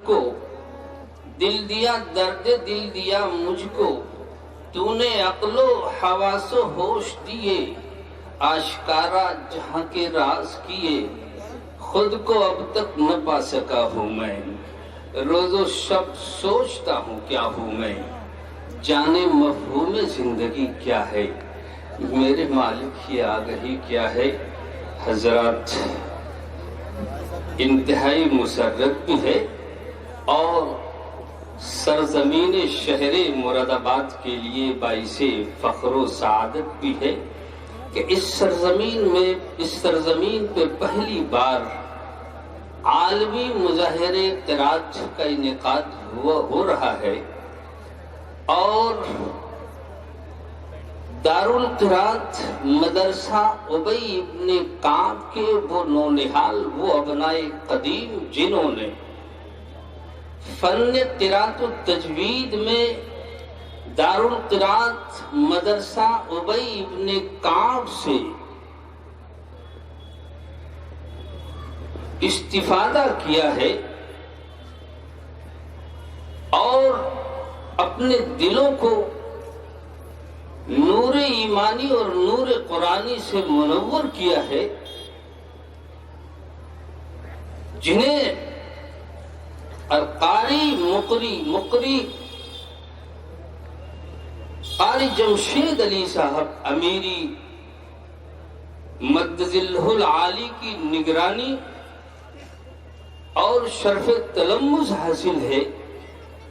کو، دل دیا درد دل دیا مجھ کو، تو نے عقل و حواس و ہوش دیے، آشکارا جہاں کے راز کیے، خود کو اب تک نہ پا سکا ہوں میں، روز و شب سوچتا ہوں کیا ہوں میں، جانے مفہوم زندگی کیا ہے، میرے مالک کی آگہی کیا ہے۔ حضرات، انتہائی مسرت بھی ہے اور سرزمین شہر مراد آباد کے لیے باعث فخر و سعادت بھی ہے کہ اس سرزمین پہ پہلی بار عالمی مظاہرے قرات کا انعقاد ہو رہا ہے، اور دارالقرات مدرسہ ابی ابن کعب کے وہ نونہال، وہ ابنائے قدیم جنہوں نے فن قرات و تجوید میں دارالقرات مدرسہ ابی ابن کعب سے استفادہ کیا ہے اور اپنے دلوں کو نور ایمانی اور نور قرآنی سے منور کیا ہے، جنہیں قاری قاری جمشید علی صاحب امیری مد ظلہ العالی کی نگرانی اور شرف تلمذ حاصل ہے۔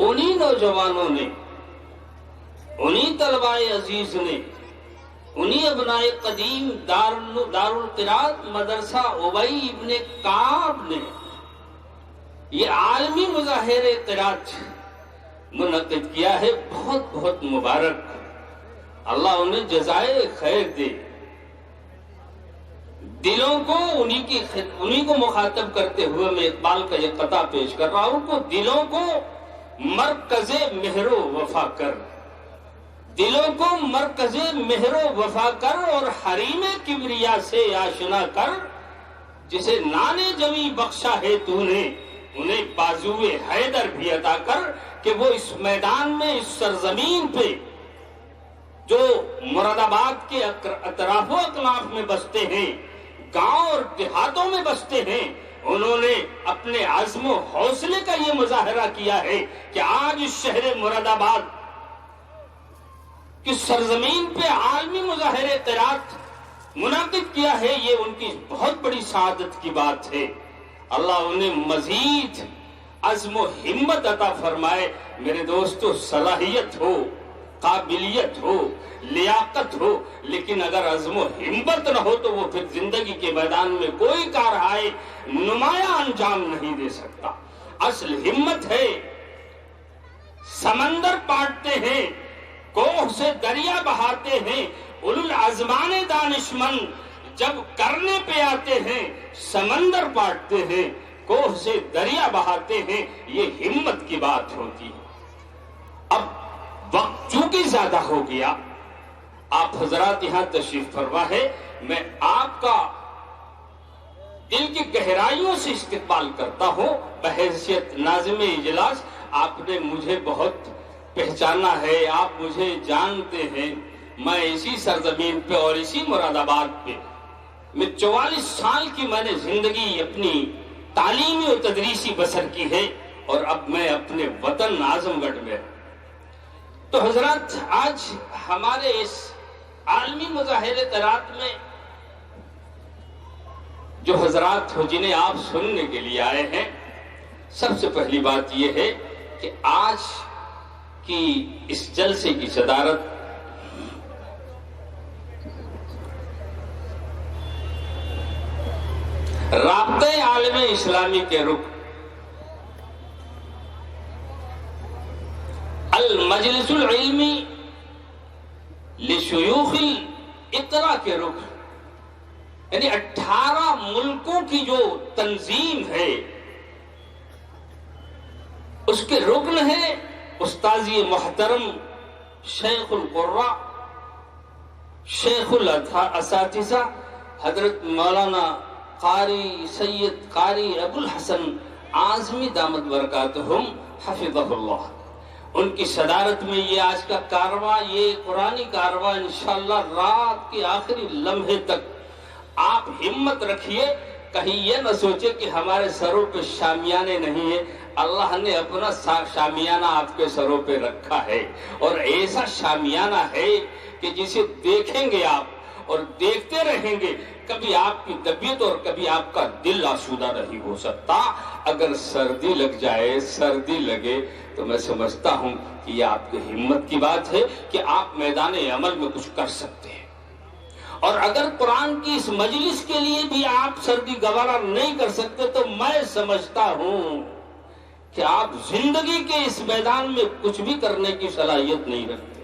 انہی نوجوانوں نے، انہی طلباء عزیز نے، انہی ابنائے قدیم دارالقرات مدرسہ ابی ابن کعب نے یہ عالمی مظاہرے قرات منعقد کیا ہے۔ بہت بہت مبارک، اللہ انہیں جزائے خیر دے۔ دلوں کو انہی کو مخاطب کرتے ہوئے میں اقبال کا یہ قطعہ پیش کر رہا ہوں کہ دلوں کو مرکز مہر و وفا کر، دلوں کو مرکز مہر و وفا کر، اور حریم کبریا سے آشنا کر، جسے نان جمی بخشا ہے تو نے، انہیں بازوئے حیدر بھی عطا کر، کہ وہ اس میدان میں، اس سرزمین پہ جو مراد آباد کے اطراف و اکناف میں بستے ہیں، گاؤں اور دیہاتوں میں بستے ہیں، انہوں نے اپنے عزم و حوصلے کا یہ مظاہرہ کیا ہے کہ آج اس شہر مراد آباد کی سرزمین پہ عالمی مظاہرے قرات منعقد کیا ہے۔ یہ ان کی بہت بڑی سعادت کی بات ہے۔ اللہ انہیں مزید عزم و ہمت عطا فرمائے۔ میرے دوستو، صلاحیت ہو، قابلیت ہو، لیاقت ہو، لیکن اگر عزم و ہمت نہ ہو تو وہ پھر زندگی کے میدان میں کوئی کارہائے نمایاں انجام نہیں دے سکتا۔ اصل ہمت ہے، سمندر پاٹتے ہیں، کوہ سے دریا بہاتے ہیں، اولو العزمان دانشمند جب کرنے پہ آتے ہیں، سمندر پاٹتے ہیں، کوہ سے دریا بہاتے ہیں، یہ ہمت کی بات ہوتی ہے۔ اب وقت چونکہ زیادہ ہو گیا، آپ حضرات یہاں تشریف فرما ہے، میں آپ کا دل کی گہرائیوں سے استقبال کرتا ہوں بحیثیت ناظم اجلاس۔ آپ نے مجھے بہت پہچانا ہے، آپ مجھے جانتے ہیں، میں اسی سرزمین پہ اور اسی مراد آباد پہ میں 44 سال کی میں نے زندگی اپنی تعلیمی و تدریسی بسر کی ہے، اور اب میں اپنے وطن اعظم گڑھ میں۔ تو حضرات، آج ہمارے اس عالمی مظاہرے قرات میں جو حضرات ہو جنہیں آپ سننے کے لیے آئے ہیں، سب سے پہلی بات یہ ہے کہ آج کی اس جلسے کی صدارت رابطہ عالم اسلامی کے رکن المجلس العلمی لشیوخ الاقرا کے رکن، یعنی 18 ملکوں کی جو تنظیم ہے اس کے رکن ہے استاذی محترم شیخ القراء، شیخ الاساتذہ حضرت مولانا قاری سید قاری ابو الحسن اعظمی دامت برکاتہم حفظہ اللہ، ان کی صدارت میں یہ آج کا کارواں، یہ قرآنی کارواں انشاءاللہ رات کے آخری لمحے تک آپ ہمت رکھیے. کہیں یہ نہ سوچے کہ ہمارے سروں پہ شامیانے نہیں ہیں، اللہ نے اپنا شامیانہ آپ کے سروں پہ رکھا ہے، اور ایسا شامیانہ ہے کہ جسے دیکھیں گے آپ اور دیکھتے رہیں گے، کبھی آپ کی طبیعت اور کبھی آپ کا دل آسودہ نہیں ہو سکتا. اگر سردی لگ جائے، سردی لگے، تو میں سمجھتا ہوں کہ یہ آپ کی ہمت کی بات ہے کہ آپ میدان عمل میں کچھ کر سکتے ہیں. اور اگر قرآن کی اس مجلس کے لیے بھی آپ سردی گوارا نہیں کر سکتے تو میں سمجھتا ہوں کہ آپ زندگی کے اس میدان میں کچھ بھی کرنے کی صلاحیت نہیں رکھتے.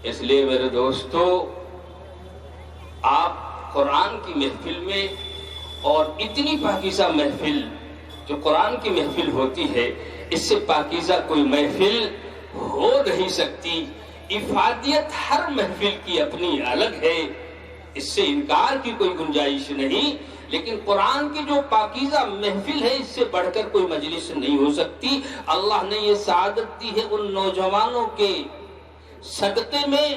اس لیے میرے دوستو، آپ قرآن کی محفل میں، اور اتنی پاکیزہ محفل جو قرآن کی محفل ہوتی ہے، اس سے پاکیزہ کوئی محفل ہو نہیں سکتی. افادیت ہر محفل کی اپنی الگ ہے، اس سے انکار کی کوئی گنجائش نہیں، لیکن قرآن کی جو پاکیزہ محفل ہے اس سے بڑھ کر کوئی مجلس نہیں ہو سکتی. اللہ نے یہ سعادت دی ہے ان نوجوانوں کے صدقے میں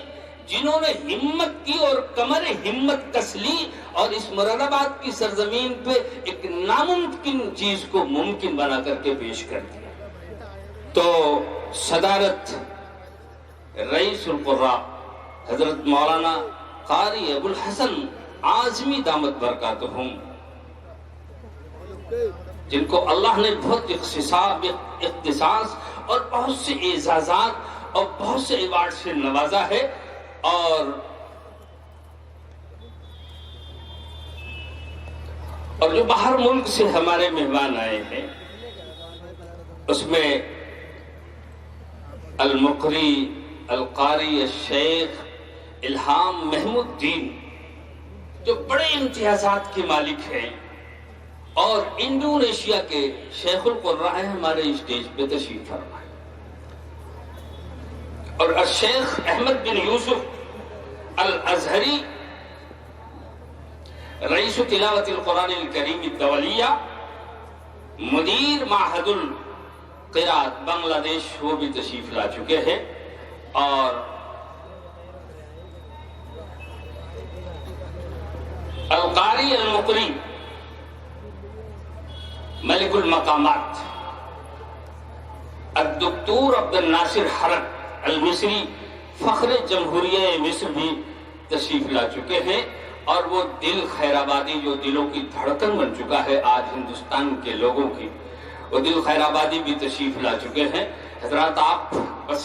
جنہوں نے ہمت کی اور کمر ہمت کس لی اور اس مراد آباد کی سرزمین پہ ایک ناممکن چیز کو ممکن بنا کر کے پیش کر دیا. تو صدارت رئیس القراء حضرت مولانا قاری ابو الحسن اعظمی دامت برکاتہم، جن کو اللہ نے بہت اختصاص اور بہت سے اعزازات اور بہت سے ایوارڈ سے نوازا ہے، اور جو باہر ملک سے ہمارے مہمان آئے ہیں اس میں المقری القاری الشیخ الہام محمود الدین جو بڑے امتیازات کے مالک ہیں، اور انڈونیشیا کے شیخ القراء ہیں، ہمارے اسٹیج پہ تشریف فرما ہے، اور الشیخ احمد بن یوسف الازہری رئیس تلاوت القرآن الکریم الدولیہ، مدیر معہد القراءت بنگلہ دیش، وہ بھی تشریف لا چکے ہیں. اور القاری المقری ملک المقامات الدکتور عبد الناصر حرق المصری فخر جمہوریہ مصر بھی تشریف لا چکے ہیں، اور وہ دل خیر آبادی جو دلوں کی دھڑکن بن چکا ہے آج ہندوستان کے لوگوں کی، وہ دل خیر آبادی بھی تشریف لا چکے ہیں. حضرات آپ بس